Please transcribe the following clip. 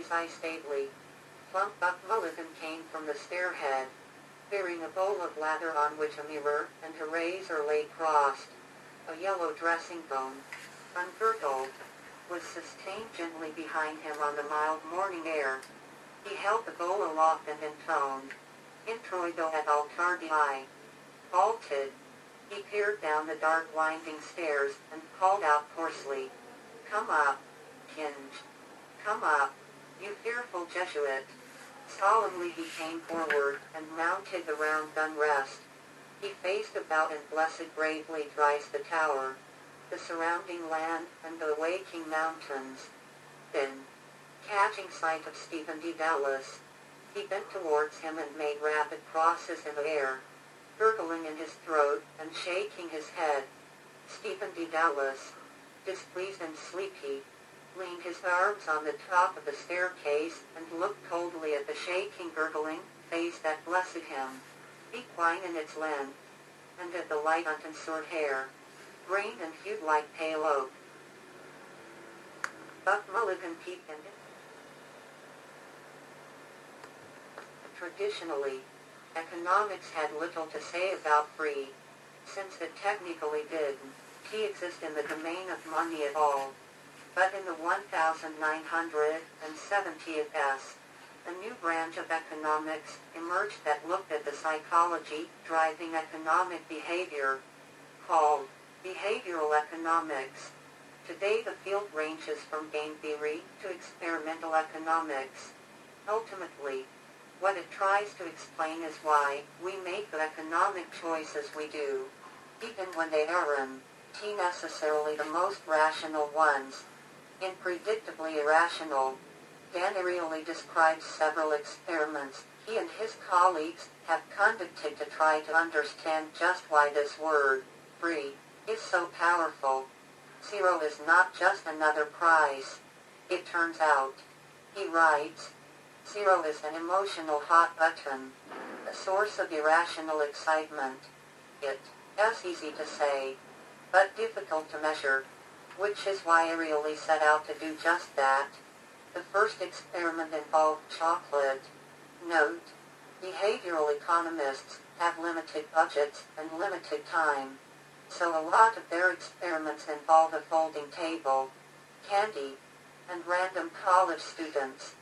sigh stately. Plump Buck Mulligan came from the stairhead, bearing a bowl of lather on which a mirror and a razor lay crossed. A yellow dressing gown, ungirdled, was sustained gently behind him on the mild morning air. He held the bowl aloft and intoned, "Introito ad altar Halted. He peered down the dark winding stairs and called out hoarsely, "Come up, Kinge. Come up, you fearful Jesuit." Solemnly he came forward and mounted the round gun rest. He faced about and blessed gravely thrice the tower, the surrounding land and the awaking mountains. Then, catching sight of Stephen D. Dallas, he bent towards him and made rapid crosses in the air, gurgling in his throat and shaking his head. Stephen D. Dallas, displeased and sleepy, leaned his arms on the top of the staircase and looked coldly at the shaking, gurgling face that blessed him, equine in its length, and at the light unconcerned hair, green and hued like pale oak. Buck Mulligan peeped in. Traditionally, economics had little to say about free, since it technically didn't exist in the domain of money at all. But in the 1970s, a new branch of economics emerged that looked at the psychology driving economic behavior, called behavioral economics. Today the field ranges from game theory to experimental economics. Ultimately, what it tries to explain is why we make the economic choices we do, even when they aren't necessarily the most rational ones. In Predictably Irrational, Dan Ariely describes several experiments he and his colleagues have conducted to try to understand just why this word, free, is so powerful. Zero is not just another price. It turns out, he writes, zero is an emotional hot button, a source of irrational excitement. It's easy to say, but difficult to measure, which is why Ariely set out to do just that. The first experiment involved chocolate. Note, behavioral economists have limited budgets and limited time, so a lot of their experiments involve a folding table, candy, and random college students.